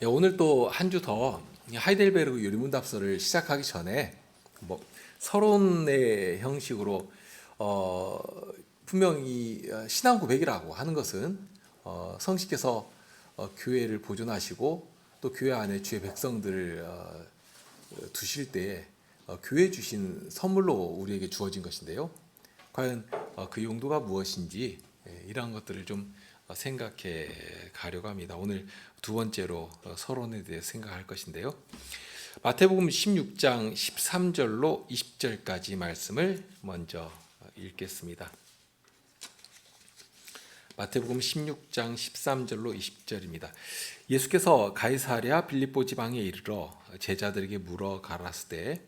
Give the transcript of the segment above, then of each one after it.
오늘 또 한 주 더 하이델베르그 유리문답서를 시작하기 전에 뭐 서론의 형식으로 어, 분명히 신앙 고백이라고 하는 것은 성식께서 교회를 보존하시고 또 교회 안에 주의 백성들을 두실 때에 교회 주신 선물로 우리에게 주어진 것인데요. 과연 그 용도가 무엇인지 이러한 것들을 좀 생각해 가려고 합니다. 오늘 두 번째로 서론에 대해 생각할 것인데요. 마태복음 16장 13절로 20절까지 말씀을 먼저 읽겠습니다. 마태복음 16장 13절로 20절입니다. 예수께서 가이사랴 빌립보 지방에 이르러 제자들에게 물어 가라사대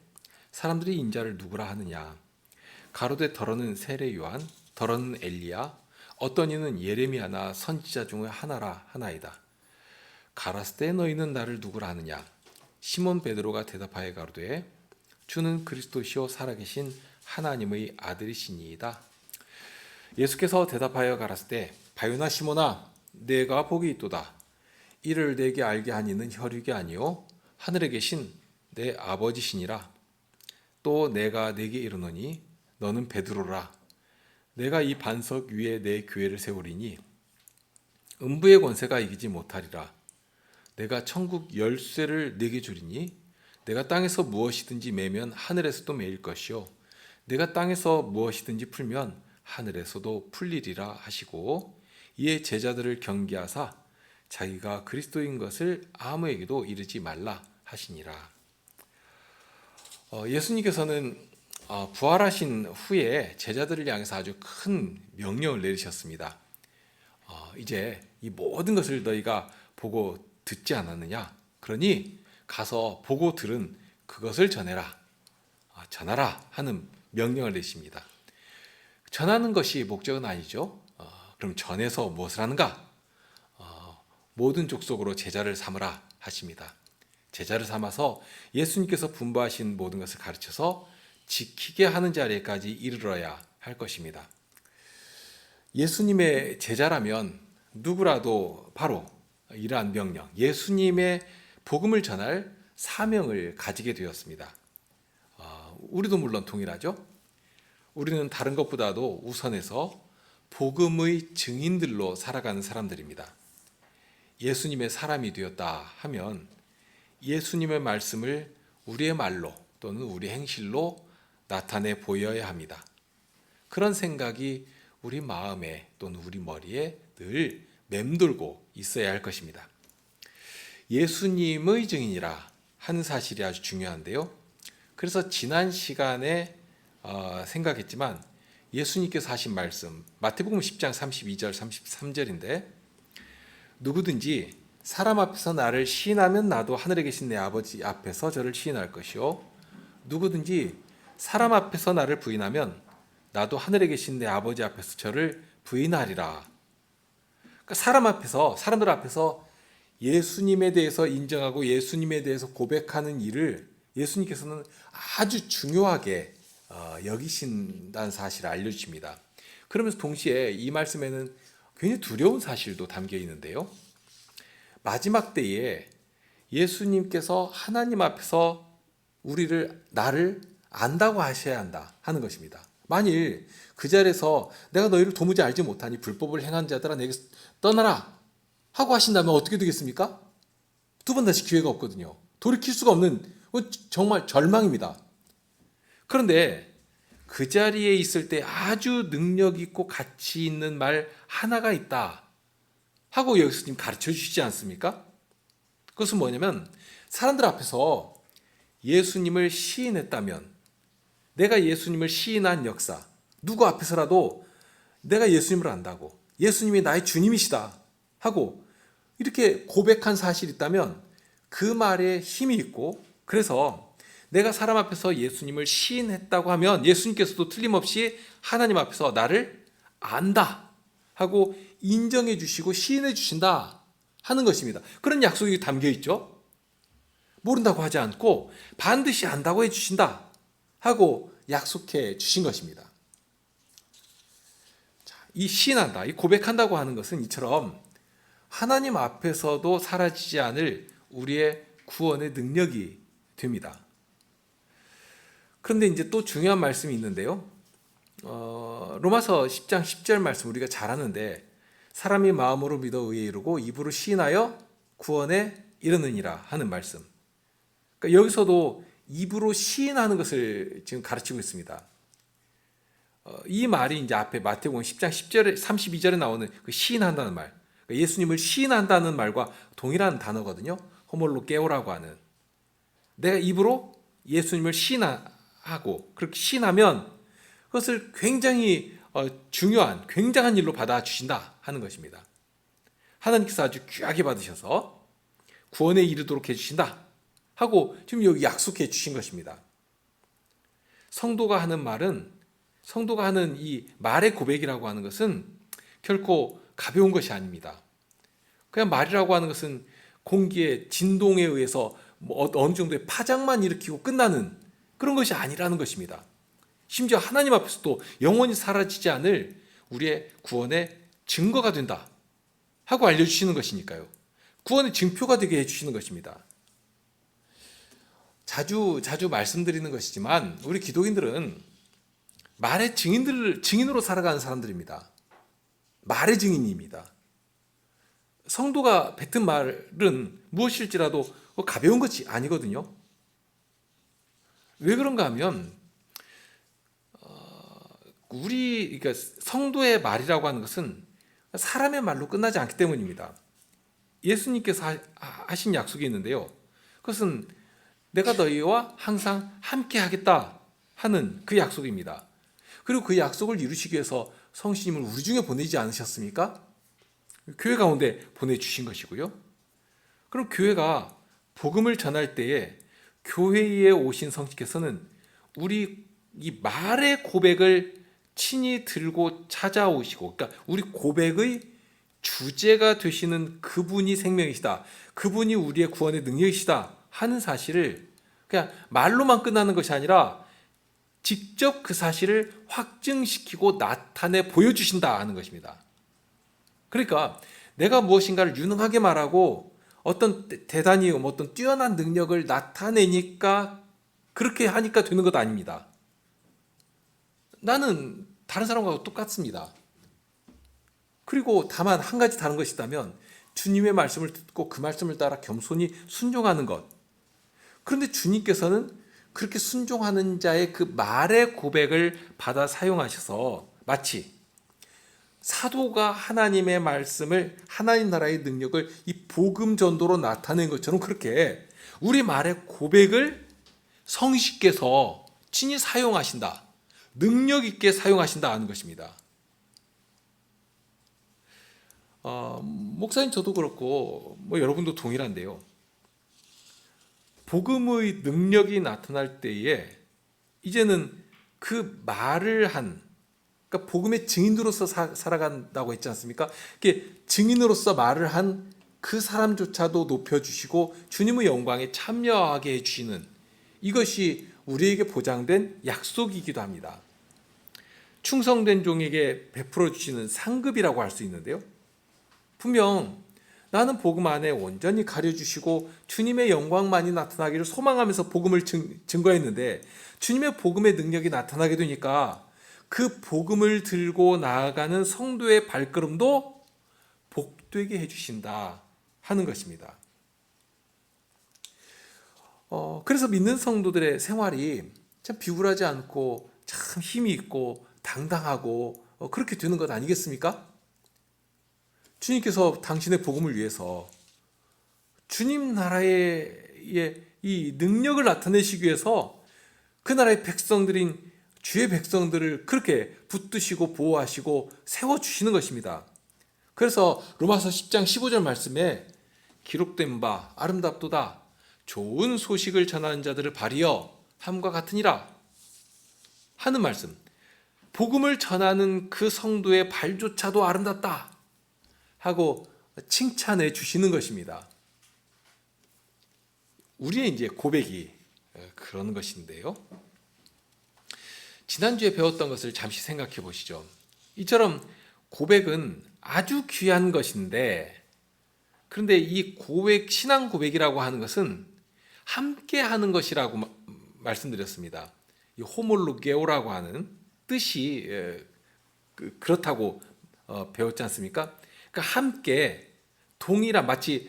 사람들이 인자를 누구라 하느냐 가로되 더러는 세례 요한 더러는 엘리야 어떤 이는 예레미야나 선지자 중의 하나라 하나이다. 가라사대 너희는 나를 누구라 하느냐 시몬 베드로가 대답하여 가로되 주는 그리스도시요 살아계신 하나님의 아들이시니이다. 예수께서 대답하여 가라사대 바요나 시몬아 내가 복이 있도다. 이를 내게 알게 하니는 혈육이 아니요 하늘에 계신 내 아버지시니라. 또 내가 내게 이르노니 너는 베드로라. 내가 이 반석 위에 내 교회를 세우리니 음부의 권세가 이기지 못하리라. 내가 천국 열쇠를 내게 주리니 내가 땅에서 무엇이든지 매면 하늘에서도 매일 것이요 내가 땅에서 무엇이든지 풀면 하늘에서도 풀리리라 하시고 이에 제자들을 경계하사 자기가 그리스도인 것을 아무에게도 이르지 말라 하시니라. 예수님께서는 부활하신 후에 제자들을 향해서 아주 큰 명령을 내리셨습니다. 이제 이 모든 것을 너희가 보고 듣지 않았느냐? 그러니 가서 보고 들은 그것을 전해라. 전하라 하는 명령을 내십니다. 전하는 것이 목적은 아니죠. 그럼 전해서 무엇을 하는가? 모든 족속으로 제자를 삼으라 하십니다. 제자를 삼아서 예수님께서 분부하신 모든 것을 가르쳐서 지키게 하는 자리까지 이르러야 할 것입니다. 예수님의 제자라면 누구라도 바로 이러한 명령, 예수님의 복음을 전할 사명을 가지게 되었습니다. 우리도 물론 동일하죠. 우리는 다른 것보다도 우선해서 복음의 증인들로 살아가는 사람들입니다. 예수님의 사람이 되었다 하면 예수님의 말씀을 우리의 말로 또는 우리 행실로 나타내 보여야 합니다. 그런 생각이 우리 마음에 또는 우리 머리에 늘 맴돌고 있어야 할 것입니다. 예수님의 증인이라 하는 사실이 아주 중요한데요. 그래서 지난 시간에 생각했지만 예수님께서 하신 말씀 마태복음 10장 32절 33절인데 누구든지 사람 앞에서 나를 시인하면 나도 하늘에 계신 내 아버지 앞에서 저를 시인할 것이요 누구든지 사람 앞에서 나를 부인하면 나도 하늘에 계신 내 아버지 앞에서 저를 부인하리라. 그러니까 사람들 앞에서 예수님에 대해서 인정하고 예수님에 대해서 고백하는 일을 예수님께서는 아주 중요하게 여기신다는 사실을 알려주십니다. 그러면서 동시에 이 말씀에는 굉장히 두려운 사실도 담겨 있는데요. 마지막 때에 예수님께서 하나님 앞에서 나를 안다고 하셔야 한다 하는 것입니다. 만일 그 자리에서 내가 너희를 도무지 알지 못하니 불법을 행한 자들아 내게 떠나라 하고 하신다면 어떻게 되겠습니까? 두 번 다시 기회가 없거든요. 돌이킬 수가 없는 정말 절망입니다. 그런데 그 자리에 있을 때 아주 능력 있고 가치 있는 말 하나가 있다 하고 예수님 가르쳐 주시지 않습니까? 그것은 뭐냐면 사람들 앞에서 예수님을 시인했다면 내가 예수님을 시인한 역사 누구 앞에서라도 내가 예수님을 안다고 예수님이 나의 주님이시다 하고 이렇게 고백한 사실이 있다면 그 말에 힘이 있고 그래서 내가 사람 앞에서 예수님을 시인했다고 하면 예수님께서도 틀림없이 하나님 앞에서 나를 안다 하고 인정해 주시고 시인해 주신다 하는 것입니다. 그런 약속이 담겨 있죠. 모른다고 하지 않고 반드시 안다고 해 주신다 하고 약속해 주신 것입니다. 이 시인한다, 이 고백한다고 하는 것은 이처럼 하나님 앞에서도 사라지지 않을 우리의 구원의 능력이 됩니다. 그런데 이제 또 중요한 말씀이 있는데요. 로마서 10장 10절 말씀 우리가 잘 아는데 사람이 마음으로 믿어 의에 이르고 입으로 시인하여 구원에 이르느니라 하는 말씀. 그러니까 여기서도 입으로 시인하는 것을 지금 가르치고 있습니다. 이 말이 이제 앞에 마태복음 10장 10절에 32절에 나오는 그 시인한다는 말, 그러니까 예수님을 시인한다는 말과 동일한 단어거든요. 호몰로 깨오라고 하는. 내가 입으로 예수님을 시인하고 그렇게 시인하면 그것을 굉장히 중요한 굉장한 일로 받아주신다 하는 것입니다. 하나님께서 아주 귀하게 받으셔서 구원에 이르도록 해주신다 하고 지금 여기 약속해 주신 것입니다. 성도가 하는 이 말의 고백이라고 하는 것은 결코 가벼운 것이 아닙니다. 그냥 말이라고 하는 것은 공기의 진동에 의해서 어느 정도의 파장만 일으키고 끝나는 그런 것이 아니라는 것입니다. 심지어 하나님 앞에서도 영원히 사라지지 않을 우리의 구원의 증거가 된다 하고 알려주시는 것이니까요. 구원의 증표가 되게 해주시는 것입니다. 자주 말씀드리는 것이지만 우리 기독인들은 말의 증인으로 살아가는 사람들입니다. 말의 증인입니다. 성도가 뱉은 말은 무엇일지라도 가벼운 것이 아니거든요. 왜 그런가 하면 그러니까 성도의 말이라고 하는 것은 사람의 말로 끝나지 않기 때문입니다. 예수님께서 하신 약속이 있는데요. 그것은 내가 너희와 항상 함께 하겠다 하는 그 약속입니다. 그리고 그 약속을 이루시기 위해서 성신님을 우리 중에 보내지 않으셨습니까? 교회 가운데 보내주신 것이고요. 그럼 교회가 복음을 전할 때에 교회에 오신 성신께서는 우리 이 말의 고백을 친히 들고 찾아오시고, 그러니까 우리 고백의 주제가 되시는 그분이 생명이시다, 그분이 우리의 구원의 능력이시다 하는 사실을 그냥 말로만 끝나는 것이 아니라 직접 그 사실을 확증시키고 나타내 보여주신다 하는 것입니다. 그러니까 내가 무엇인가를 유능하게 말하고 어떤 대단히 어떤 뛰어난 능력을 나타내니까 그렇게 하니까 되는 것 아닙니다. 나는 다른 사람과 똑같습니다. 그리고 다만 한 가지 다른 것이 있다면 주님의 말씀을 듣고 그 말씀을 따라 겸손히 순종하는 것. 그런데 주님께서는 그렇게 순종하는 자의 그 말의 고백을 받아 사용하셔서 마치 사도가 하나님의 말씀을, 하나님 나라의 능력을 이 복음 전도로 나타낸 것처럼 그렇게 우리 말의 고백을 성신께서 친히 사용하신다, 능력 있게 사용하신다 하는 것입니다. 목사님 저도 그렇고 여러분도 동일한데요. 복음의 능력이 나타날 때에 이제는 그 말을 그러니까 복음의 증인으로서 살아간다고 했지 않습니까? 증인으로서 말을 한 그 사람조차도 높여주시고 주님의 영광에 참여하게 해주시는, 이것이 우리에게 보장된 약속이기도 합니다. 충성된 종에게 베풀어 주시는 상급이라고 할 수 있는데요. 분명 나는 복음 안에 온전히 가려주시고 주님의 영광만이 나타나기를 소망하면서 복음을 증거했는데 주님의 복음의 능력이 나타나게 되니까 그 복음을 들고 나아가는 성도의 발걸음도 복되게 해주신다 하는 것입니다. 그래서 믿는 성도들의 생활이 참 비굴하지 않고 참 힘이 있고 당당하고 그렇게 되는 것 아니겠습니까? 주님께서 당신의 복음을 위해서 주님 나라의 이 능력을 나타내시기 위해서 그 나라의 백성들인 주의 백성들을 그렇게 붙드시고 보호하시고 세워주시는 것입니다. 그래서 로마서 10장 15절 말씀에 기록된 바 아름답도다, 좋은 소식을 전하는 자들을 발이여 함과 같으니라 하는 말씀, 복음을 전하는 그 성도의 발조차도 아름답다 하고 칭찬해 주시는 것입니다. 우리의 이제 고백이 그런 것인데요. 지난주에 배웠던 것을 잠시 생각해 보시죠. 이처럼 고백은 아주 귀한 것인데 그런데 이 고백, 신앙 고백이라고 하는 것은 함께 하는 것이라고 말씀드렸습니다. 이 호몰로게오라고 하는 뜻이 그렇다고 배웠지 않습니까? 그러니까 함께 동일한, 마치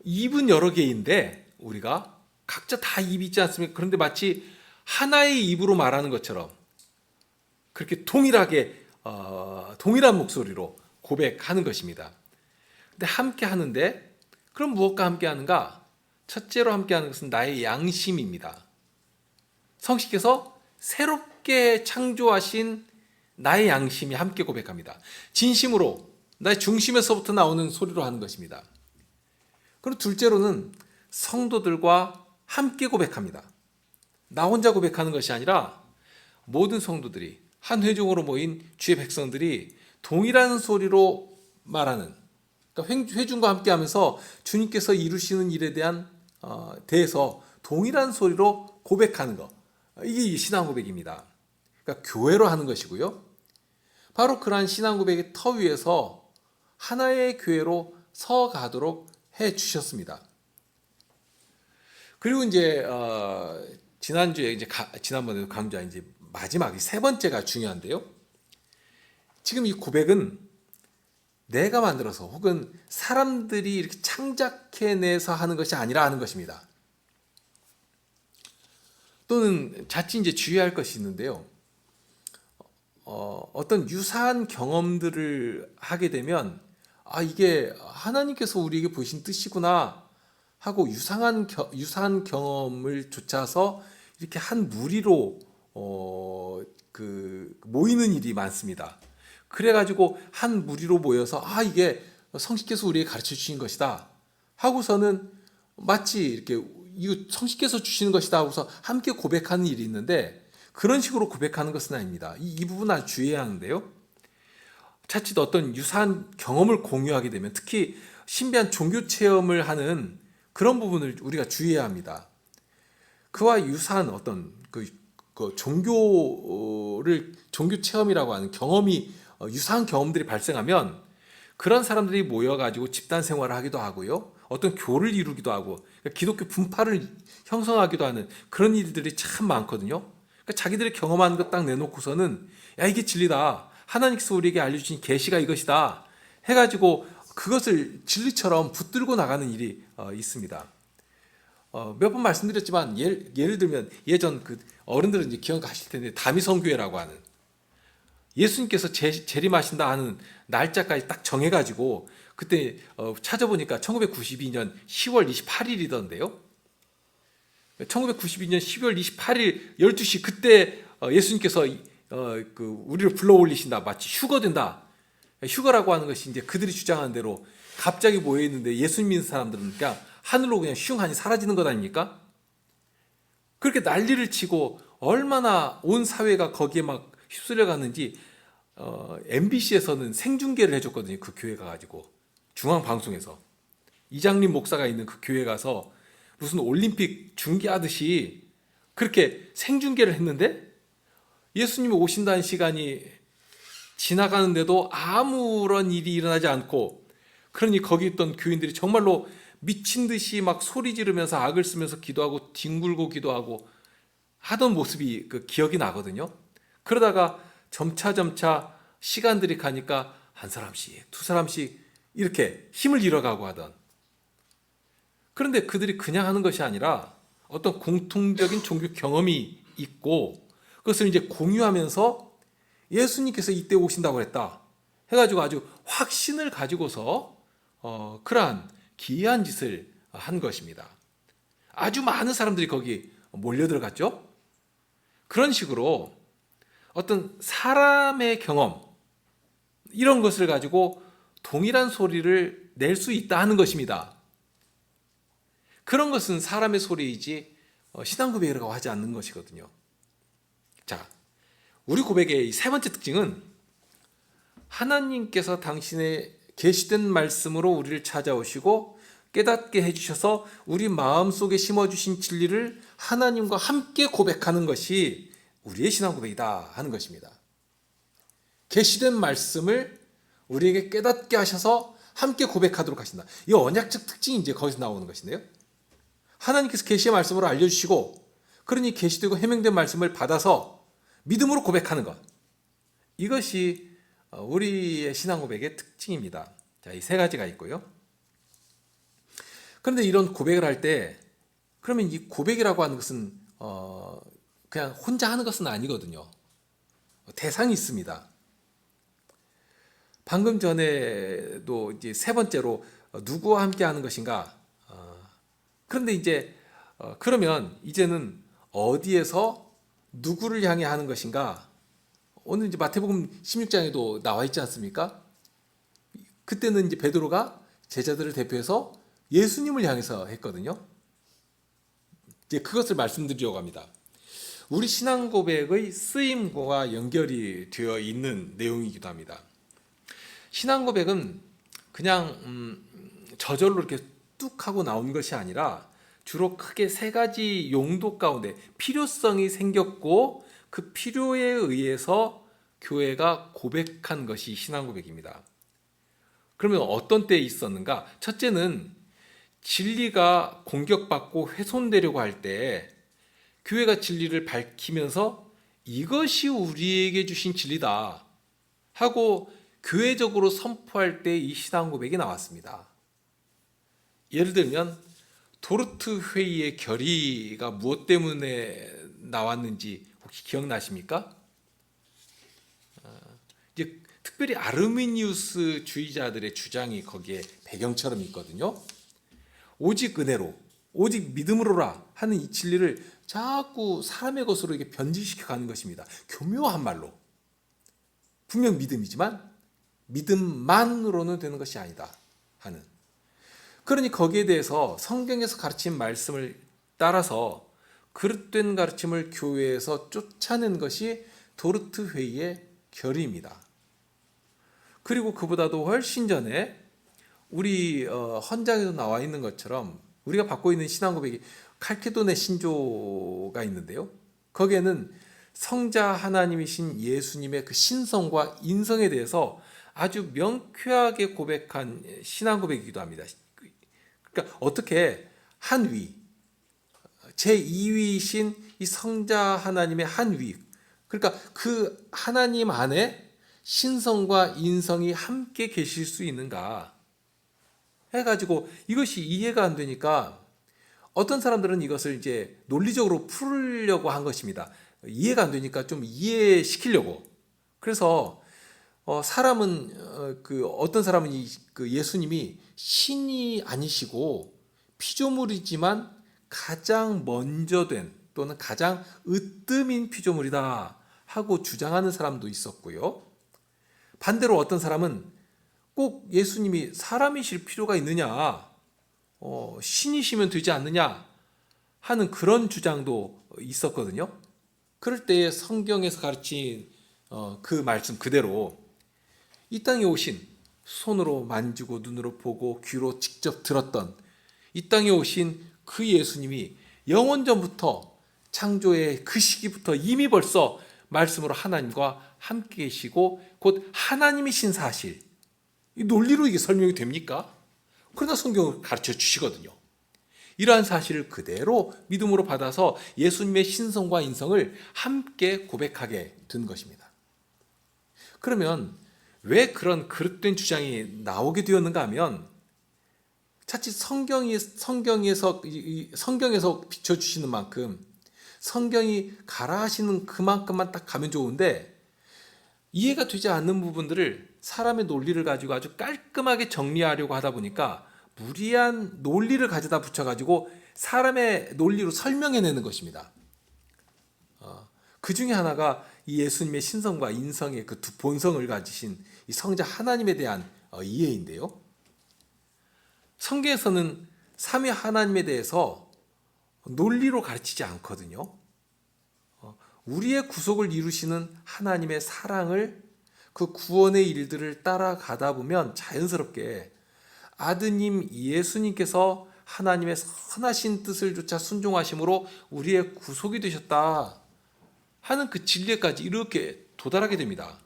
입은 여러 개인데 우리가 각자 다 입이 있지 않습니까? 그런데 마치 하나의 입으로 말하는 것처럼 그렇게 동일하게 동일한 목소리로 고백하는 것입니다. 근데 함께 하는데, 그럼 무엇과 함께 하는가? 첫째로 함께 하는 것은 나의 양심입니다. 성식께서 새롭게 창조하신 나의 양심이 함께 고백합니다. 진심으로 나의 중심에서부터 나오는 소리로 하는 것입니다. 그리고 둘째로는 성도들과 함께 고백합니다. 나 혼자 고백하는 것이 아니라 모든 성도들이, 한 회중으로 모인 주의 백성들이 동일한 소리로 말하는, 그러니까 회중과 함께 하면서 주님께서 이루시는 일에 대해서 동일한 소리로 고백하는 것, 이게 신앙 고백입니다. 그러니까 교회로 하는 것이고요. 바로 그러한 신앙 고백의 터 위에서 하나의 교회로 서가도록 해 주셨습니다. 그리고 이제 지난주에 지난번에도 강조한 이제 마지막 세 번째가 중요한데요. 지금 이 고백은 내가 만들어서 혹은 사람들이 이렇게 창작해내서 하는 것이 아니라 하는 것입니다. 또는 자칫 이제 주의할 것이 있는데요. 어떤 유사한 경험들을 하게 되면 이게 하나님께서 우리에게 보신 뜻이구나 하고 유사한 경험을 좇아서 이렇게 한 무리로 모이는 일이 많습니다. 그래가지고 한 무리로 모여서 이게 성식께서 우리에게 가르쳐 주신 것이다 하고서는 마치 이렇게 이거 성식께서 주시는 것이다 하고서 함께 고백하는 일이 있는데, 그런 식으로 고백하는 것은 아닙니다. 이 부분 아주 주의해야 하는데요. 자칫 어떤 유사한 경험을 공유하게 되면, 특히 신비한 종교 체험을 하는 그런 부분을 우리가 주의해야 합니다. 그와 유사한 어떤 종교 체험이라고 하는 경험이 유사한 경험들이 발생하면 그런 사람들이 모여가지고 집단 생활을 하기도 하고요. 어떤 교를 이루기도 하고, 그러니까 기독교 분파를 형성하기도 하는 그런 일들이 참 많거든요. 그러니까 자기들이 경험하는 것 딱 내놓고서는 이게 진리다, 하나님께서 우리에게 알려주신 계시가 이것이다 해가지고 그것을 진리처럼 붙들고 나가는 일이 있습니다. 몇 번 말씀드렸지만 예를 들면 예전 어른들은 이제 기억하실 텐데 다미성교회라고 하는, 예수님께서 재림하신다 하는 날짜까지 딱 정해가지고 그때 찾아보니까 1992년 10월 28일이던데요. 1992년 10월 28일 12시 그때 예수님께서 우리를 불러 올리신다, 마치 휴거된다. 휴거라고 하는 것이 이제 그들이 주장하는 대로 갑자기 모여 있는데 예수님 믿는 사람들은 그냥 하늘로 그냥 슝하니 사라지는 것 아닙니까? 그렇게 난리를 치고 얼마나 온 사회가 거기에 막 휩쓸려 갔는지 MBC에서는 생중계를 해줬거든요. 그 교회 가가지고 중앙방송에서 이장림 목사가 있는 그 교회 가서 무슨 올림픽 중계하듯이 그렇게 생중계를 했는데, 예수님이 오신다는 시간이 지나가는데도 아무런 일이 일어나지 않고, 그러니 거기 있던 교인들이 정말로 미친 듯이 막 소리 지르면서 악을 쓰면서 기도하고 뒹굴고 기도하고 하던 모습이 기억이 나거든요. 그러다가 점차 시간들이 가니까 한 사람씩 두 사람씩 이렇게 힘을 잃어가고 하던, 그런데 그들이 그냥 하는 것이 아니라 어떤 공통적인 종교 경험이 있고 그것을 이제 공유하면서 예수님께서 이때 오신다고 했다 해가지고 아주 확신을 가지고서 그러한 기이한 짓을 한 것입니다. 아주 많은 사람들이 거기 몰려들어갔죠. 그런 식으로 어떤 사람의 경험, 이런 것을 가지고 동일한 소리를 낼 수 있다 하는 것입니다. 그런 것은 사람의 소리이지 신앙 고백이라고 하지 않는 것이거든요. 자, 우리 고백의 세 번째 특징은 하나님께서 당신의 계시된 말씀으로 우리를 찾아오시고 깨닫게 해주셔서 우리 마음속에 심어주신 진리를 하나님과 함께 고백하는 것이 우리의 신앙 고백이다 하는 것입니다. 계시된 말씀을 우리에게 깨닫게 하셔서 함께 고백하도록 하신다. 이 언약적 특징이 이제 거기서 나오는 것인데요. 하나님께서 계시의 말씀으로 알려주시고, 그러니 계시되고 해명된 말씀을 받아서 믿음으로 고백하는 것. 이것이 우리의 신앙 고백의 특징입니다. 자, 이 세 가지가 있고요. 그런데 이런 고백을 할 때, 그러면 이 고백이라고 하는 것은 그냥 혼자 하는 것은 아니거든요. 대상이 있습니다. 방금 전에도 이제 세 번째로 누구와 함께 하는 것인가? 그런데 이제 그러면 이제는 어디에서 누구를 향해 하는 것인가? 오늘 이제 마태복음 16장에도 나와 있지 않습니까? 그때는 이제 베드로가 제자들을 대표해서 예수님을 향해서 했거든요. 이제 그것을 말씀드리려고 합니다. 우리 신앙 고백의 쓰임과 연결이 되어 있는 내용이기도 합니다. 신앙 고백은 그냥 저절로 이렇게 뚝 하고 나온 것이 아니라 주로 크게 세 가지 용도 가운데 필요성이 생겼고, 그 필요에 의해서 교회가 고백한 것이 신앙 고백입니다. 그러면 어떤 때에 있었는가? 첫째는 진리가 공격받고 훼손되려고 할 때 교회가 진리를 밝히면서 이것이 우리에게 주신 진리다 하고 교회적으로 선포할 때 이 신앙 고백이 나왔습니다. 예를 들면 도르트 회의의 결의가 무엇 때문에 나왔는지 혹시 기억나십니까? 이제 특별히 아르미니우스 주의자들의 주장이 거기에 배경처럼 있거든요. 오직 은혜로, 오직 믿음으로라 하는 이 진리를 자꾸 사람의 것으로 이렇게 변질시켜 가는 것입니다. 교묘한 말로. 분명 믿음이지만 믿음만으로는 되는 것이 아니다 하는. 그러니 거기에 대해서 성경에서 가르친 말씀을 따라서 그릇된 가르침을 교회에서 쫓아낸 것이 도르트 회의의 결의입니다. 그리고 그보다도 훨씬 전에 우리 헌장에도 나와 있는 것처럼 우리가 받고 있는 신앙 고백이 칼케도네 신조가 있는데요. 거기에는 성자 하나님이신 예수님의 그 신성과 인성에 대해서 아주 명쾌하게 고백한 신앙 고백이기도 합니다. 그러니까 어떻게 한 위, 제2위이신 이 성자 하나님의 한 위, 그러니까 그 하나님 안에 신성과 인성이 함께 계실 수 있는가 해가지고 이것이 이해가 안 되니까 어떤 사람들은 이것을 이제 논리적으로 풀려고 한 것입니다. 이해가 안 되니까 좀 이해시키려고. 그래서 사람은 어떤 사람은 그 예수님이 신이 아니시고 피조물이지만 가장 먼저 된 또는 가장 으뜸인 피조물이다 하고 주장하는 사람도 있었고요. 반대로 어떤 사람은 꼭 예수님이 사람이실 필요가 있느냐, 신이시면 되지 않느냐 하는 그런 주장도 있었거든요. 그럴 때에 성경에서 가르친 그 말씀 그대로 이 땅에 오신, 손으로 만지고 눈으로 보고 귀로 직접 들었던 이 땅에 오신 그 예수님이 영원전부터 창조의 그 시기부터 이미 벌써 말씀으로 하나님과 함께 계시고 곧 하나님이신 사실, 이 논리로 이게 설명이 됩니까? 그러나 성경을 가르쳐 주시거든요. 이러한 사실을 그대로 믿음으로 받아서 예수님의 신성과 인성을 함께 고백하게 된 것입니다. 그러면 왜 그런 그릇된 주장이 나오게 되었는가 하면 자칫 성경에서 비춰주시는 만큼 성경이 가라 하시는 그만큼만 딱 가면 좋은데 이해가 되지 않는 부분들을 사람의 논리를 가지고 아주 깔끔하게 정리하려고 하다 보니까 무리한 논리를 가져다 붙여가지고 사람의 논리로 설명해내는 것입니다. 그 중에 하나가 이 예수님의 신성과 인성의 그 두 본성을 가지신 이 성자 하나님에 대한 이해인데요. 성경에서는 삼위 하나님에 대해서 논리로 가르치지 않거든요. 우리의 구속을 이루시는 하나님의 사랑을, 그 구원의 일들을 따라가다 보면 자연스럽게 아드님 예수님께서 하나님의 선하신 뜻을 조차 순종하심으로 우리의 구속이 되셨다 하는 그 진리까지 이렇게 도달하게 됩니다.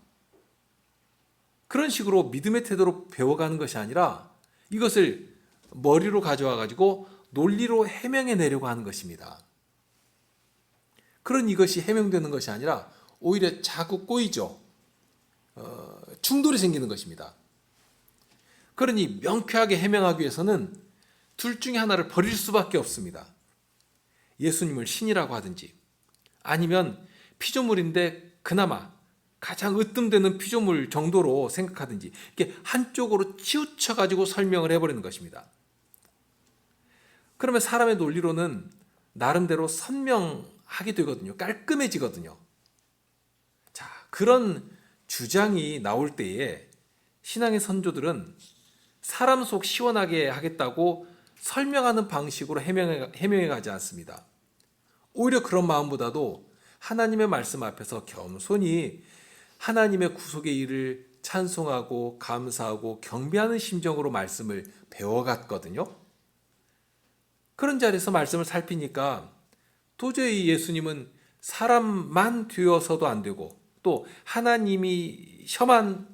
그런 식으로 믿음의 태도로 배워가는 것이 아니라 이것을 머리로 가져와 가지고 논리로 해명해 내려고 하는 것입니다. 그런 이것이 해명되는 것이 아니라 오히려 자꾸 꼬이죠. 충돌이 생기는 것입니다. 그러니 명쾌하게 해명하기 위해서는 둘 중에 하나를 버릴 수밖에 없습니다. 예수님을 신이라고 하든지 아니면 피조물인데 그나마 가장 으뜸되는 피조물 정도로 생각하든지 이렇게 한쪽으로 치우쳐 가지고 설명을 해버리는 것입니다. 그러면 사람의 논리로는 나름대로 선명하게 되거든요. 깔끔해지거든요. 자, 그런 주장이 나올 때에 신앙의 선조들은 사람 속 시원하게 하겠다고 설명하는 방식으로 해명해 가지 않습니다. 오히려 그런 마음보다도 하나님의 말씀 앞에서 겸손히 하나님의 구속의 일을 찬송하고 감사하고 경배하는 심정으로 말씀을 배워갔거든요. 그런 자리에서 말씀을 살피니까 도저히 예수님은 사람만 되어서도 안 되고 또 하나님이시기만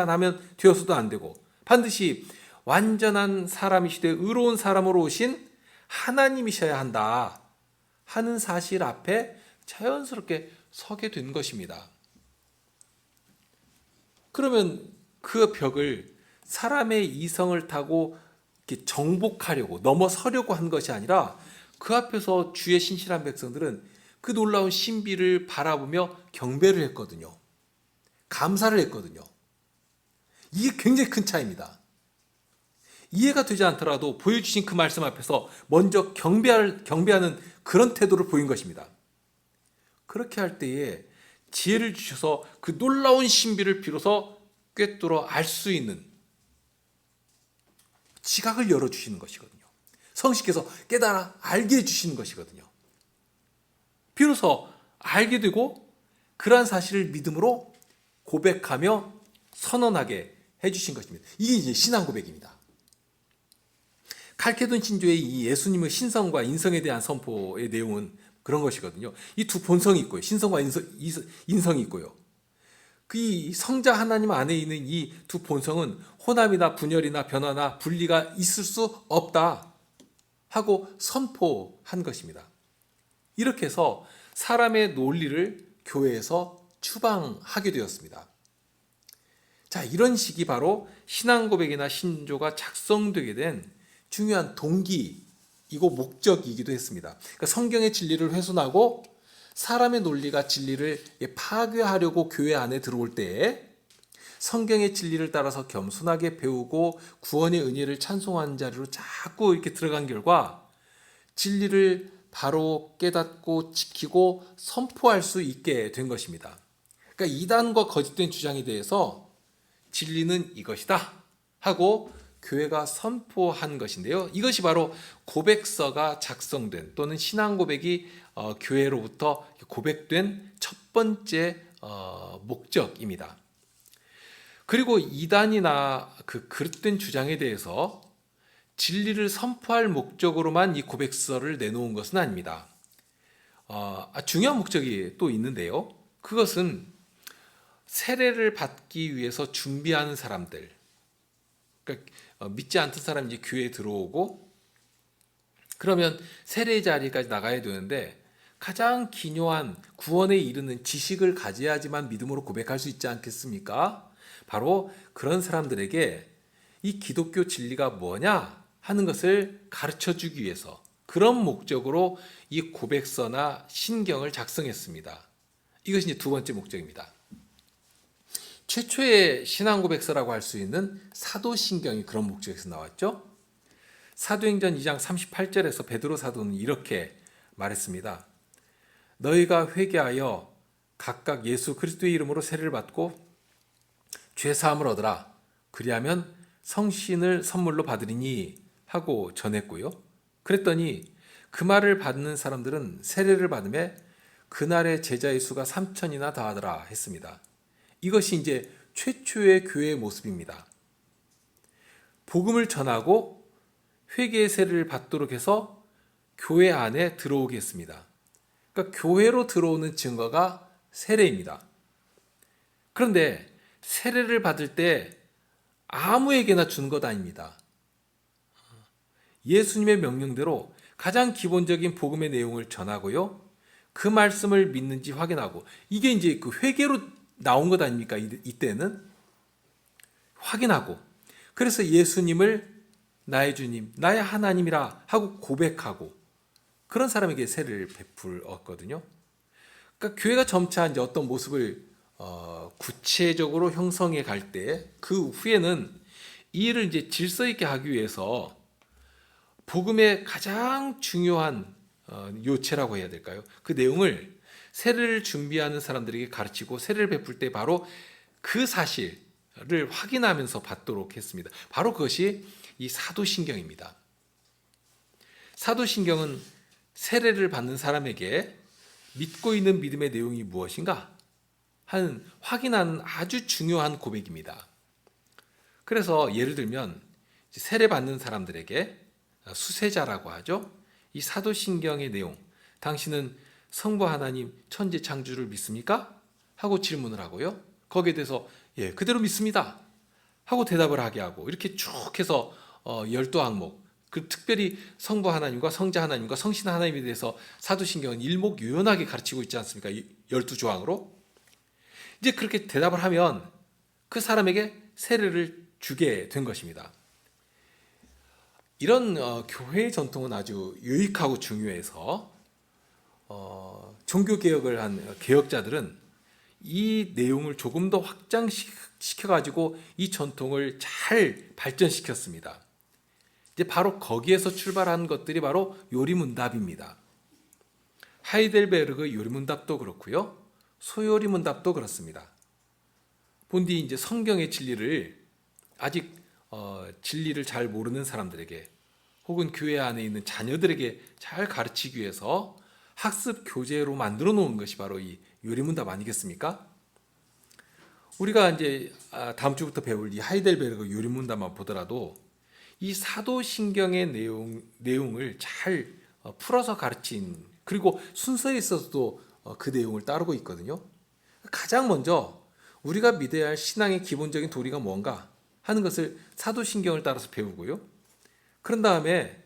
하면 되어서도 안 되고 반드시 완전한 사람이시되 의로운 사람으로 오신 하나님이셔야 한다 하는 사실 앞에 자연스럽게 서게 된 것입니다. 그러면 그 벽을 사람의 이성을 타고 이렇게 정복하려고 넘어서려고 한 것이 아니라 그 앞에서 주의 신실한 백성들은 그 놀라운 신비를 바라보며 경배를 했거든요. 감사를 했거든요. 이게 굉장히 큰 차이입니다. 이해가 되지 않더라도 보여주신 그 말씀 앞에서 먼저 경배하는 그런 태도를 보인 것입니다. 그렇게 할 때에 지혜를 주셔서 그 놀라운 신비를 비로소 꿰뚫어 알 수 있는 지각을 열어주시는 것이거든요. 성신께서 깨달아 알게 해주시는 것이거든요. 비로소 알게 되고 그러한 사실을 믿음으로 고백하며 선언하게 해주신 것입니다. 이게 이제 신앙 고백입니다. 칼케돈 신조의 이 예수님의 신성과 인성에 대한 선포의 내용은 그런 것이거든요. 이 두 본성이 있고요. 신성과 인성이 있고요. 그 성자 하나님 안에 있는 이 두 본성은 혼합이나 분열이나 변화나 분리가 있을 수 없다 하고 선포한 것입니다. 이렇게 해서 사람의 논리를 교회에서 추방하게 되었습니다. 자, 이런 식이 바로 신앙 고백이나 신조가 작성되게 된 중요한 동기이고 목적이기도 했습니다. 그러니까 성경의 진리를 훼손하고 사람의 논리가 진리를 파괴하려고 교회 안에 들어올 때 성경의 진리를 따라서 겸손하게 배우고 구원의 은혜를 찬송하는 자리로 자꾸 이렇게 들어간 결과 진리를 바로 깨닫고 지키고 선포할 수 있게 된 것입니다. 그러니까 이단과 거짓된 주장에 대해서 진리는 이것이다 하고 교회가 선포한 것인데요. 이것이 바로 고백서가 작성된 또는 신앙 고백이 교회로부터 고백된 첫 번째 목적입니다. 그리고 이단이나 그 그릇된 주장에 대해서 진리를 선포할 목적으로만 이 고백서를 내놓은 것은 아닙니다. 중요한 목적이 또 있는데요. 그것은 세례를 받기 위해서 준비하는 사람들, 그러니까 믿지 않던 사람이 이제 교회에 들어오고 그러면 세례 자리까지 나가야 되는데 가장 기묘한 구원에 이르는 지식을 가져야지만 믿음으로 고백할 수 있지 않겠습니까? 바로 그런 사람들에게 이 기독교 진리가 뭐냐 하는 것을 가르쳐주기 위해서 그런 목적으로 이 고백서나 신경을 작성했습니다. 이것이 이제 두 번째 목적입니다. 최초의 신앙 고백서라고 할 수 있는 사도신경이 그런 목적에서 나왔죠. 사도행전 2장 38절에서 베드로 사도는 이렇게 말했습니다. 너희가 회개하여 각각 예수 그리스도의 이름으로 세례를 받고 죄사함을 얻으라. 그리하면 성신을 선물로 받으리니 하고 전했고요. 그랬더니 그 말을 받는 사람들은 세례를 받음에 그날의 제자의 수가 3,000이나 다하더라 했습니다. 이것이 이제 최초의 교회의 모습입니다. 복음을 전하고 회개의 세례를 받도록 해서 교회 안에 들어오게 했습니다. 그러니까 교회로 들어오는 증거가 세례입니다. 그런데 세례를 받을 때 아무에게나 주는 것 아닙니다. 예수님의 명령대로 가장 기본적인 복음의 내용을 전하고요. 그 말씀을 믿는지 확인하고, 이게 이제 그 회개로 나온 것 아닙니까? 이때는 확인하고, 그래서 예수님을 나의 주님, 나의 하나님이라 하고 고백하고, 그런 사람에게 세례를 베풀었거든요. 그러니까 교회가 점차 이제 어떤 모습을 구체적으로 형성해 갈 때, 그 후에는 이 일을 이제 질서 있게 하기 위해서 복음의 가장 중요한 요체라고 해야 될까요? 그 내용을 세례를 준비하는 사람들에게 가르치고, 세례를 베풀 때 바로 그 사실을 확인하면서 받도록 했습니다. 바로 그것이 이 사도신경입니다. 사도신경은 세례를 받는 사람에게 믿고 있는 믿음의 내용이 무엇인가 하는 확인하는 아주 중요한 고백입니다. 그래서 예를 들면 세례 받는 사람들에게 수세자라고 하죠. 이 사도신경의 내용, 당신은 성부 하나님 천지 창조를 믿습니까? 하고 질문을 하고요. 거기에 대해서 예, 그대로 믿습니다 하고 대답을 하게 하고, 이렇게 쭉 해서 12항목, 그 특별히 성부 하나님과 성자 하나님과 성신 하나님에 대해서 사도신경은 일목요연하게 가르치고 있지 않습니까? 12조항으로. 이제 그렇게 대답을 하면 그 사람에게 세례를 주게 된 것입니다. 이런 교회의 전통은 아주 유익하고 중요해서 종교개혁을 한 개혁자들은 이 내용을 조금 더 확장시켜가지고 이 전통을 잘 발전시켰습니다. 이제 바로 거기에서 출발한 것들이 바로 요리문답입니다. 하이델베르그 요리문답도 그렇고요, 소요리문답도 그렇습니다. 본디 이제 성경의 진리를 아직 진리를 잘 모르는 사람들에게, 혹은 교회 안에 있는 자녀들에게 잘 가르치기 위해서 학습 교재로 만들어 놓은 것이 바로 이 요리문답 아니겠습니까? 우리가 이제 다음 주부터 배울 이 하이델베르그 요리문답만 보더라도 이 사도신경의 내용을 잘 풀어서 가르친, 그리고 순서에 있어서도 그 내용을 따르고 있거든요. 가장 먼저 우리가 믿어야 할 신앙의 기본적인 도리가 뭔가 하는 것을 사도신경을 따라서 배우고요. 그런 다음에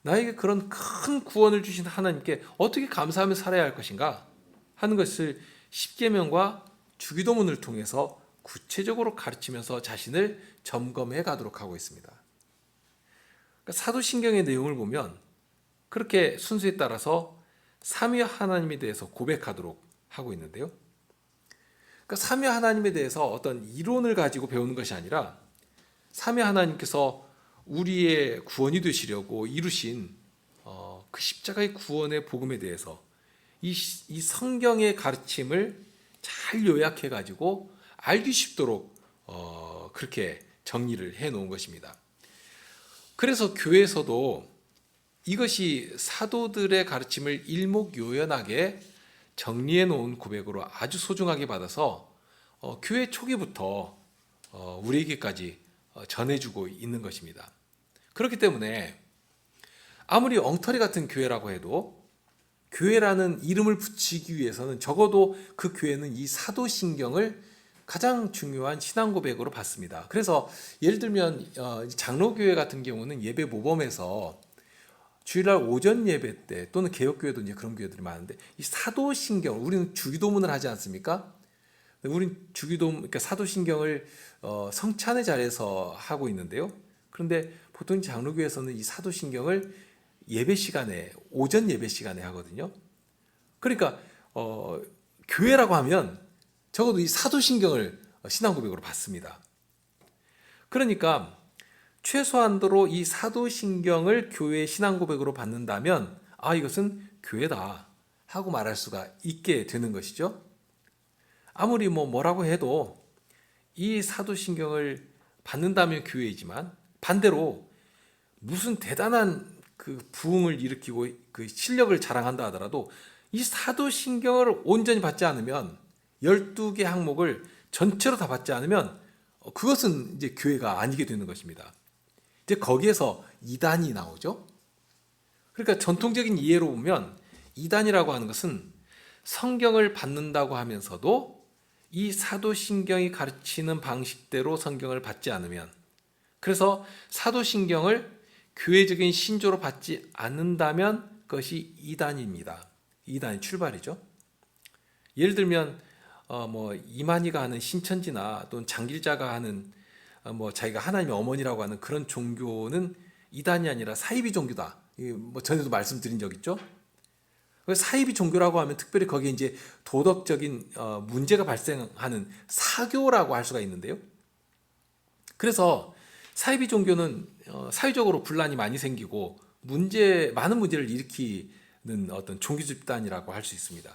나에게 그런 큰 구원을 주신 하나님께 어떻게 감사하며 살아야 할 것인가 하는 것을 십계명과 주기도문을 통해서 구체적으로 가르치면서 자신을 점검해 가도록 하고 있습니다. 그러니까 사도신경의 내용을 보면 그렇게 순서에 따라서 삼위 하나님에 대해서 고백하도록 하고 있는데요. 그러니까 삼위 하나님에 대해서 어떤 이론을 가지고 배우는 것이 아니라 삼위 하나님께서 우리의 구원이 되시려고 이루신 그 십자가의 구원의 복음에 대해서 이 성경의 가르침을 잘 요약해 가지고 알기 쉽도록 그렇게 정리를 해 놓은 것입니다. 그래서 교회에서도 이것이 사도들의 가르침을 일목요연하게 정리해 놓은 고백으로 아주 소중하게 받아서 교회 초기부터 우리에게까지 전해주고 있는 것입니다. 그렇기 때문에 아무리 엉터리 같은 교회라고 해도 교회라는 이름을 붙이기 위해서는 적어도 그 교회는 이 사도신경을 가장 중요한 신앙 고백으로 봤습니다. 그래서 예를 들면 장로교회 같은 경우는 예배 모범에서 주일날 오전 예배 때, 또는 개혁교회도 이제 그런 교회들이 많은데, 이 사도신경, 우리는 주기도문을 하지 않습니까? 우리는 그러니까 사도신경을 성찬의 자리에서 하고 있는데요. 그런데 보통 장로교회에서는 이 사도신경을 예배 시간에, 오전 예배 시간에 하거든요. 그러니까 교회라고 하면 적어도 이 사도신경을 신앙 고백으로 받습니다. 그러니까 최소한도로 이 사도신경을 교회의 신앙 고백으로 받는다면 이것은 교회다 하고 말할 수가 있게 되는 것이죠. 아무리 뭐라고 해도 이 사도신경을 받는다면 교회이지만, 반대로 무슨 대단한 그 부흥을 일으키고 그 실력을 자랑한다 하더라도 이 사도신경을 온전히 받지 않으면, 12개 항목을 전체로 다 받지 않으면 그것은 이제 교회가 아니게 되는 것입니다. 이제 거기에서 이단이 나오죠. 그러니까 전통적인 이해로 보면 이단이라고 하는 것은 성경을 받는다고 하면서도 이 사도신경이 가르치는 방식대로 성경을 받지 않으면, 그래서 사도신경을 교회적인 신조로 받지 않는다면 그것이 이단입니다. 이단의 출발이죠. 예를 들면 이만희가 하는 신천지나 또는 장길자가 하는 자기가 하나님의 어머니라고 하는 그런 종교는 이단이 아니라 사이비 종교다. 전에도 말씀드린 적 있죠. 사이비 종교라고 하면 특별히 거기에 이제 도덕적인 문제가 발생하는 사교라고 할 수가 있는데요. 그래서 사이비 종교는 사회적으로 분란이 많이 생기고 많은 문제를 일으키는 어떤 종교 집단이라고 할 수 있습니다.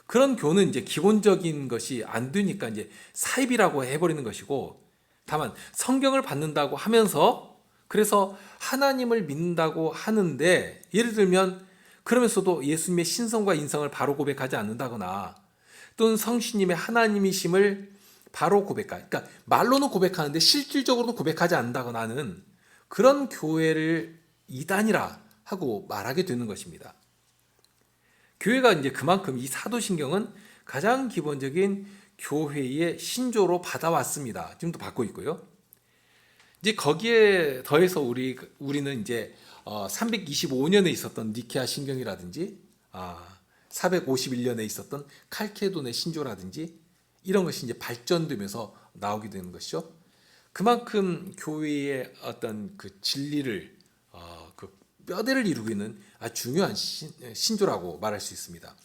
그런 교는 이제 기본적인 것이 안 되니까 이제 사입이라고 해버리는 것이고, 다만 성경을 받는다고 하면서 그래서 하나님을 믿는다고 하는데, 예를 들면 그러면서도 예수님의 신성과 인성을 바로 고백하지 않는다거나 또는 성신님의 하나님이심을 바로 그러니까 말로는 고백하는데 실질적으로는 고백하지 않는다거나 하는 그런 교회를 이단이라 하고 말하게 되는 것입니다. 교회가 이제 그만큼 이 사도신경은 가장 기본적인 교회의 신조로 받아왔습니다. 지금도 받고 있고요. 이제 거기에 더해서 우리는 이제 325년에 있었던 니케아 신경이라든지 451년에 있었던 칼케돈의 신조라든지 이런 것이 이제 발전되면서 나오게 되는 것이죠. 그만큼 교회의 어떤 그 진리를 그 뼈대를 이루고 있는 아주 중요한 신조라고 말할 수 있습니다.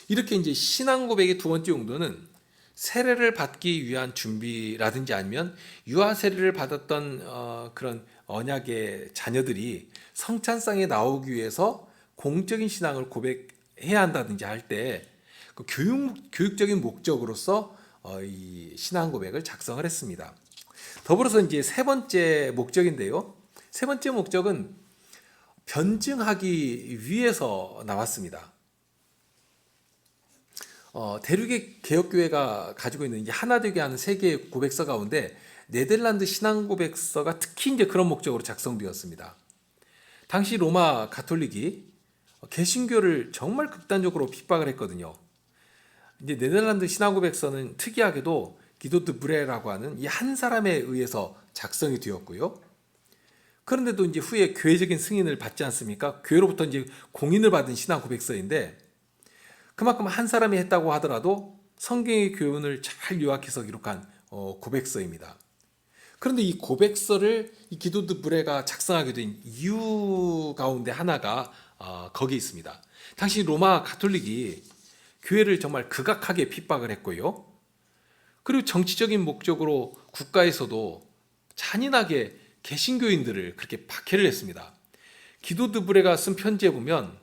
이렇게 이제 신앙 고백의 두 번째 용도는 세례를 받기 위한 준비라든지 아니면 유아 세례를 받았던 그런 언약의 자녀들이 성찬상에 나오기 위해서 공적인 신앙을 고백해야 한다든지 할 때 그 교육적인 목적으로서 이 신앙 고백을 작성을 했습니다. 더불어서 이제 세 번째 목적인데요. 세 번째 목적은 변증하기 위해서 나왔습니다. 대륙의 개혁교회가 가지고 있는 이제 하나 되게 하는 세 개의 고백서 가운데 네덜란드 신앙 고백서가 특히 이제 그런 목적으로 작성되었습니다. 당시 로마 가톨릭이 개신교를 정말 극단적으로 핍박을 했거든요. 이제 네덜란드 신앙 고백서는 특이하게도 기도 드 브레라고 하는 이 한 사람에 의해서 작성이 되었고요. 그런데도 이제 후에 교회적인 승인을 받지 않습니까? 교회로부터 이제 공인을 받은 신앙 고백서인데, 그만큼 한 사람이 했다고 하더라도 성경의 교훈을 잘 요약해서 기록한 고백서입니다. 그런데 이 고백서를 이 기도 드 브레가 작성하게 된 이유 가운데 하나가 거기에 있습니다. 당시 로마 가톨릭이 교회를 정말 극악하게 핍박을 했고요. 그리고 정치적인 목적으로 국가에서도 잔인하게 개신교인들을 그렇게 박해를 했습니다. 기도 드 브레가 쓴 편지에 보면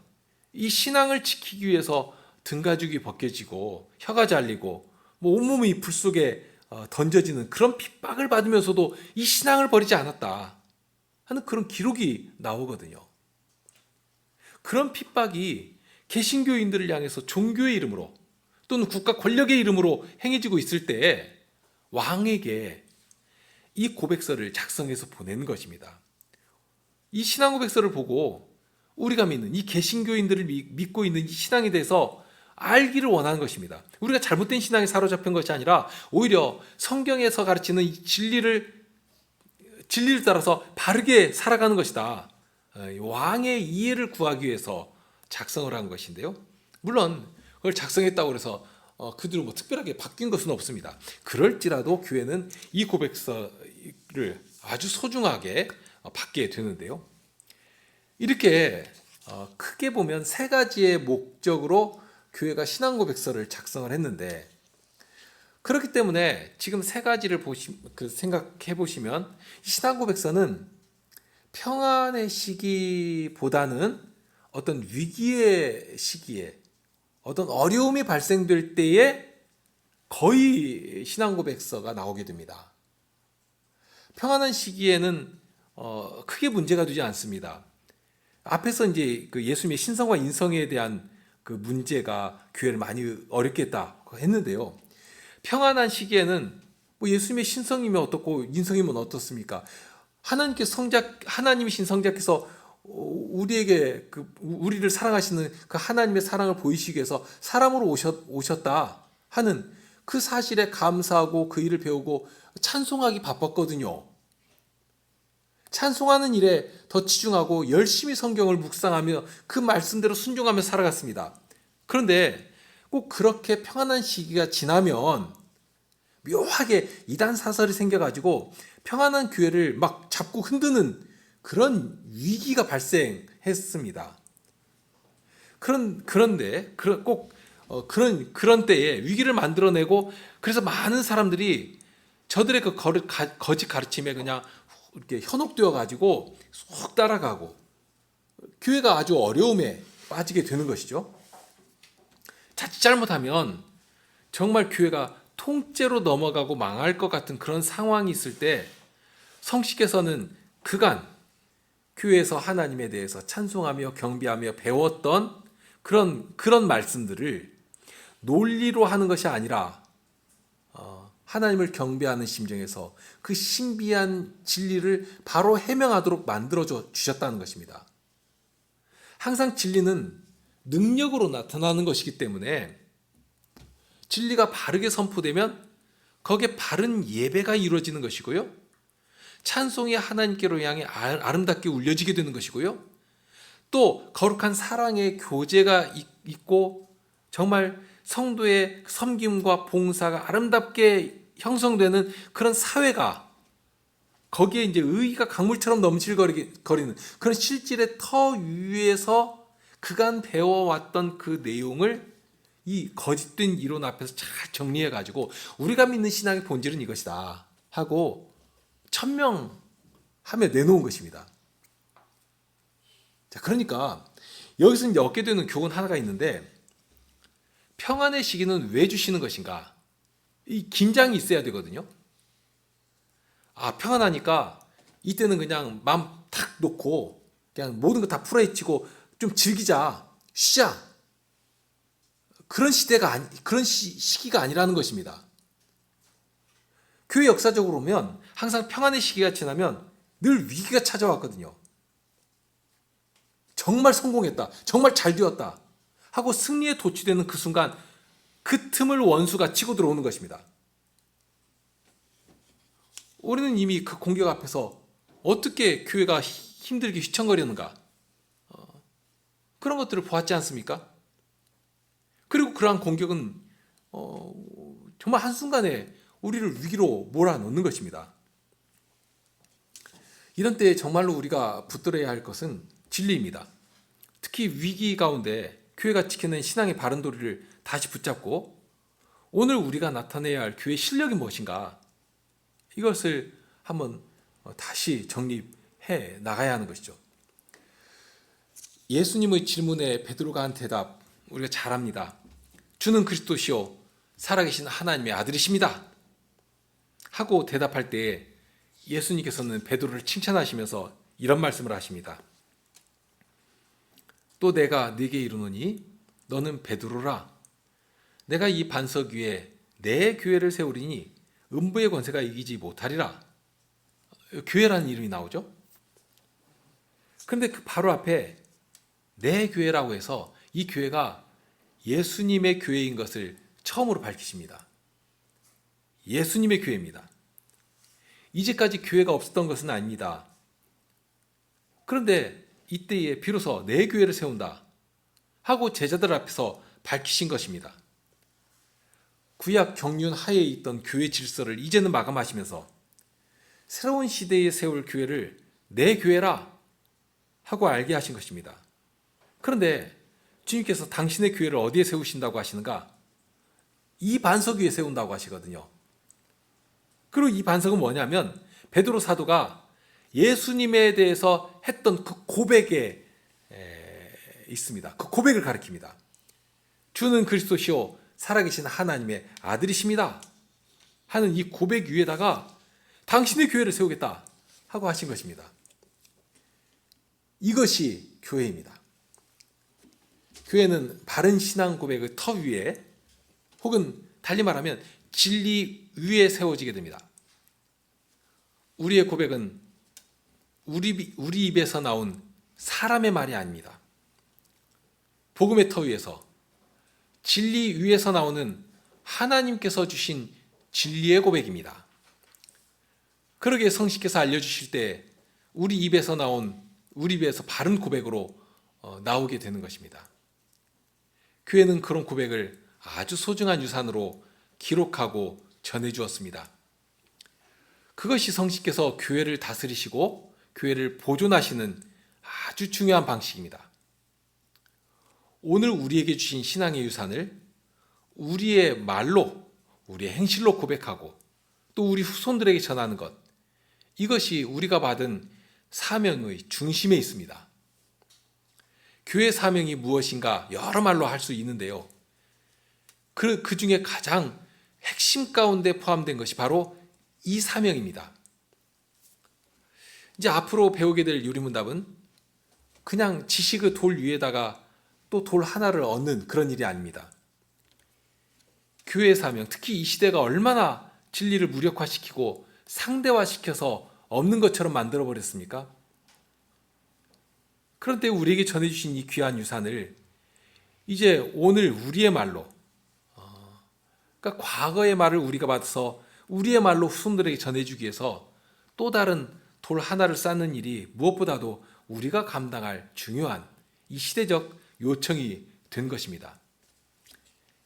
이 신앙을 지키기 위해서 등가죽이 벗겨지고 혀가 잘리고 온몸이 불 속에 던져지는 그런 핍박을 받으면서도 이 신앙을 버리지 않았다 하는 그런 기록이 나오거든요. 그런 핍박이 개신교인들을 향해서 종교의 이름으로 또는 국가 권력의 이름으로 행해지고 있을 때 왕에게 이 고백서를 작성해서 보내는 것입니다. 이 신앙 고백서를 보고 우리가 믿는 이 개신교인들을 믿고 있는 이 신앙에 대해서 알기를 원하는 것입니다. 우리가 잘못된 신앙에 사로잡힌 것이 아니라 오히려 성경에서 가르치는 이 진리를 따라서 바르게 살아가는 것이다. 왕의 이해를 구하기 위해서 작성을 한 것인데요. 물론 그걸 작성했다고 해서 그대로 특별하게 바뀐 것은 없습니다. 그럴지라도 교회는 이 고백서를 아주 소중하게 받게 되는데요. 이렇게 크게 보면 세 가지의 목적으로 교회가 신앙 고백서를 작성을 했는데, 그렇기 때문에 지금 세 가지를 생각해 보시면 신앙 고백서는 평안의 시기보다는 어떤 위기의 시기에 어떤 어려움이 발생될 때에 거의 신앙 고백서가 나오게 됩니다. 평안한 시기에는 크게 문제가 되지 않습니다. 앞에서 이제 그 예수님의 신성과 인성에 대한 그 문제가 교회를 많이 어렵게 했다고 했는데요. 평안한 시기에는 예수님의 신성이면 어떻고 인성이면 어떻습니까? 하나님이신 성자께서 우리에게 우리를 사랑하시는 그 하나님의 사랑을 보이시기 위해서 사람으로 오셨다 하는 그 사실에 감사하고 그 일을 배우고 찬송하기 바빴거든요. 찬송하는 일에 더 치중하고 열심히 성경을 묵상하며 그 말씀대로 순종하며 살아갔습니다. 그런데 꼭 그렇게 평안한 시기가 지나면 묘하게 이단 사설이 생겨가지고 평안한 교회를 막 잡고 흔드는 그런 위기가 발생했습니다. 그런데 그런 때에 위기를 만들어내고 그래서 많은 사람들이 저들의 그 거짓 가르침에 그냥 이렇게 현혹되어 가지고 쏙 따라가고 교회가 아주 어려움에 빠지게 되는 것이죠. 자칫 잘못하면 정말 교회가 통째로 넘어가고 망할 것 같은 그런 상황이 있을 때 성씨께서는 그간 교회에서 하나님에 대해서 찬송하며 경배하며 배웠던 그런 말씀들을 논리로 하는 것이 아니라 하나님을 경배하는 심정에서 그 신비한 진리를 바로 해명하도록 만들어 주셨다는 것입니다. 항상 진리는 능력으로 나타나는 것이기 때문에 진리가 바르게 선포되면 거기에 바른 예배가 이루어지는 것이고요. 찬송이 하나님께로 향해 아름답게 울려지게 되는 것이고요. 또 거룩한 사랑의 교제가 있고 정말 성도의 섬김과 봉사가 아름답게 형성되는 그런 사회가 거기에 이제 의의가 강물처럼 넘실거리는 그런 실질의 터 위에서 그간 배워왔던 그 내용을 이 거짓된 이론 앞에서 잘 정리해 가지고 우리가 믿는 신앙의 본질은 이것이다 하고 천명하며 내놓은 것입니다. 자, 그러니까 여기서 이제 얻게 되는 교훈 하나가 있는데 평안의 시기는 왜 주시는 것인가? 이 긴장이 있어야 되거든요. 평안하니까 이때는 그냥 마음 탁 놓고 그냥 모든 거 다 풀어헤치고 좀 즐기자, 쉬자. 그런 시기가 아니라는 것입니다. 교회 역사적으로 보면 항상 평안의 시기가 지나면 늘 위기가 찾아왔거든요. 정말 성공했다, 정말 잘 되었다 하고 승리에 도취되는 그 순간 그 틈을 원수가 치고 들어오는 것입니다. 우리는 이미 그 공격 앞에서 어떻게 교회가 힘들게 휘청거리는가 그런 것들을 보았지 않습니까? 그리고 그러한 공격은 정말 한순간에 우리를 위기로 몰아넣는 것입니다. 이런 때에 정말로 우리가 붙들어야 할 것은 진리입니다. 특히 위기 가운데 교회가 지키는 신앙의 바른 도리를 다시 붙잡고 오늘 우리가 나타내야 할 교회의 실력이 무엇인가 이것을 한번 다시 정립해 나가야 하는 것이죠. 예수님의 질문에 베드로가 한 대답 우리가 잘 압니다. 주는 그리스도시요 살아계신 하나님의 아들이십니다 하고 대답할 때 예수님께서는 베드로를 칭찬하시면서 이런 말씀을 하십니다. 또 내가 네게 이르노니 너는 베드로라. 내가 이 반석 위에 내 교회를 세우리니 음부의 권세가 이기지 못하리라. 교회라는 이름이 나오죠. 그런데 그 바로 앞에 내 교회라고 해서 이 교회가 예수님의 교회인 것을 처음으로 밝히십니다. 예수님의 교회입니다. 이제까지 교회가 없었던 것은 아닙니다. 그런데 이때에 비로소 내 교회를 세운다 하고 제자들 앞에서 밝히신 것입니다. 구약 경륜 하에 있던 교회 질서를 이제는 마감하시면서 새로운 시대에 세울 교회를 내 교회라 하고 알게 하신 것입니다. 그런데 주님께서 당신의 교회를 어디에 세우신다고 하시는가? 이 반석 위에 세운다고 하시거든요. 그리고 이 반석은 뭐냐면 베드로 사도가 예수님에 대해서 했던 그 고백에 있습니다. 그 고백을 가리킵니다. 주는 그리스도시요 살아계신 하나님의 아들이십니다 하는 이 고백 위에다가 당신의 교회를 세우겠다 하고 하신 것입니다. 이것이 교회입니다. 교회는 바른 신앙 고백의 터 위에 혹은 달리 말하면 진리 위에 세워지게 됩니다. 우리의 고백은 우리 입에서 나온 사람의 말이 아닙니다. 복음의 터 위에서 진리 위에서 나오는 하나님께서 주신 진리의 고백입니다. 그러기에 성신께서 알려주실 때 우리 입에서 바른 고백으로 나오게 되는 것입니다. 교회는 그런 고백을 아주 소중한 유산으로 기록하고 전해주었습니다. 그것이 성신께서 교회를 다스리시고 교회를 보존하시는 아주 중요한 방식입니다. 오늘 우리에게 주신 신앙의 유산을 우리의 말로, 우리의 행실로 고백하고 또 우리 후손들에게 전하는 것, 이것이 우리가 받은 사명의 중심에 있습니다. 교회 사명이 무엇인가 여러 말로 할 수 있는데요. 그 중에 가장 핵심 가운데 포함된 것이 바로 이 사명입니다. 이제 앞으로 배우게 될 유리문답은 그냥 지식의 돌 위에다가 또 돌 하나를 얻는 그런 일이 아닙니다. 교회의 사명, 특히 이 시대가 얼마나 진리를 무력화시키고 상대화시켜서 없는 것처럼 만들어버렸습니까? 그런데 우리에게 전해주신 이 귀한 유산을 이제 오늘 우리의 말로, 그러니까 과거의 말을 우리가 받아서 우리의 말로 후손들에게 전해주기 위해서 또 다른 돌 하나를 쌓는 일이 무엇보다도 우리가 감당할 중요한 이 시대적 요청이 된 것입니다.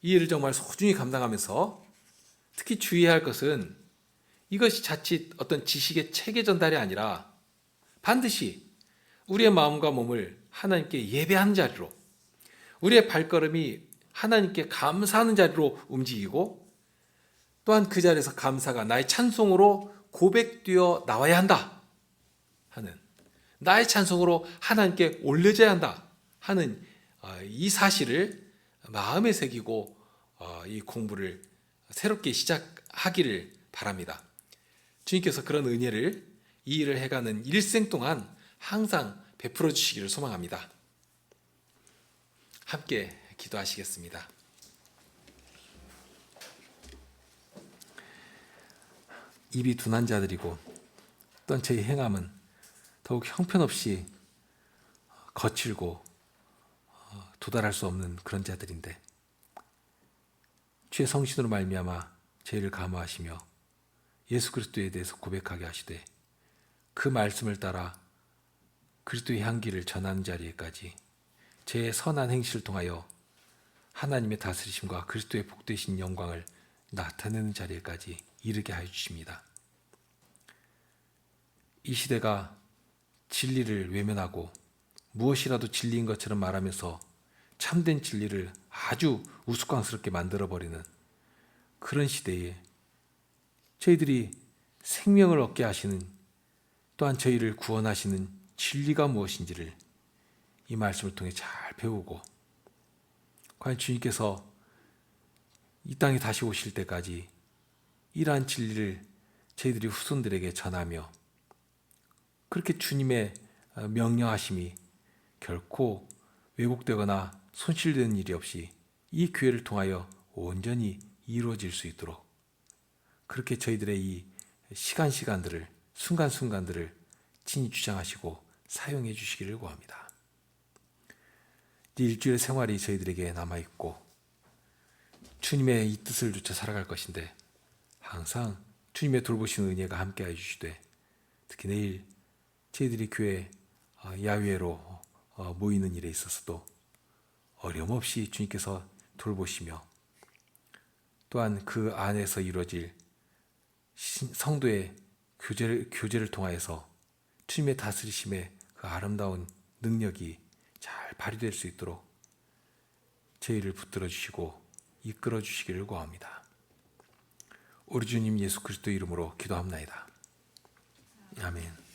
이 일을 정말 소중히 감당하면서 특히 주의해야 할 것은 이것이 자칫 어떤 지식의 체계 전달이 아니라 반드시 우리의 마음과 몸을 하나님께 예배하는 자리로, 우리의 발걸음이 하나님께 감사하는 자리로 움직이고 또한 그 자리에서 감사가 나의 찬송으로 고백되어 나와야 한다 하는, 나의 찬송으로 하나님께 올려져야 한다 하는 이 사실을 마음에 새기고 이 공부를 새롭게 시작하기를 바랍니다. 주님께서 그런 은혜를 이 일을 해가는 일생 동안 항상 베풀어 주시기를 소망합니다. 함께 기도하시겠습니다. 입이 둔한 자들이고 또한 저희 행함은 더욱 형편없이 거칠고 도달할 수 없는 그런 자들인데 주의 성신으로 말미암아 죄를 감화하시며 예수 그리스도에 대해서 고백하게 하시되 그 말씀을 따라 그리스도의 향기를 전하는 자리에까지 제 선한 행실을 통하여 하나님의 다스리심과 그리스도의 복되신 영광을 나타내는 자리에까지 이르게 하여 주십니다. 이 시대가 진리를 외면하고 무엇이라도 진리인 것처럼 말하면서 참된 진리를 아주 우스꽝스럽게 만들어버리는 그런 시대에 저희들이 생명을 얻게 하시는, 또한 저희를 구원하시는 진리가 무엇인지를 이 말씀을 통해 잘 배우고 과연 주님께서 이 땅에 다시 오실 때까지 이러한 진리를 저희들이 후손들에게 전하며 그렇게 주님의 명령하심이 결코 왜곡되거나 손실되는 일이 없이 이 교회를 통하여 온전히 이루어질 수 있도록 그렇게 저희들의 이 시간들을, 순간순간들을 친히 주장하시고 사용해 주시기를 구합니다. 이 일주일의 생활이 저희들에게 남아있고 주님의 이 뜻을 좇아 살아갈 것인데 항상 주님의 돌보시는 은혜가 함께하여 주시되 특히 내일 저희들이 교회 야외로 모이는 일에 있어서도 어려움 없이 주님께서 돌보시며 또한 그 안에서 이루어질 성도의 교제를 통하여서 주님의 다스리심의 그 아름다운 능력이 잘 발휘될 수 있도록 저희를 붙들어 주시고 이끌어 주시기를 구합니다. 우리 주님 예수 그리스도 이름으로 기도합나이다. 아멘.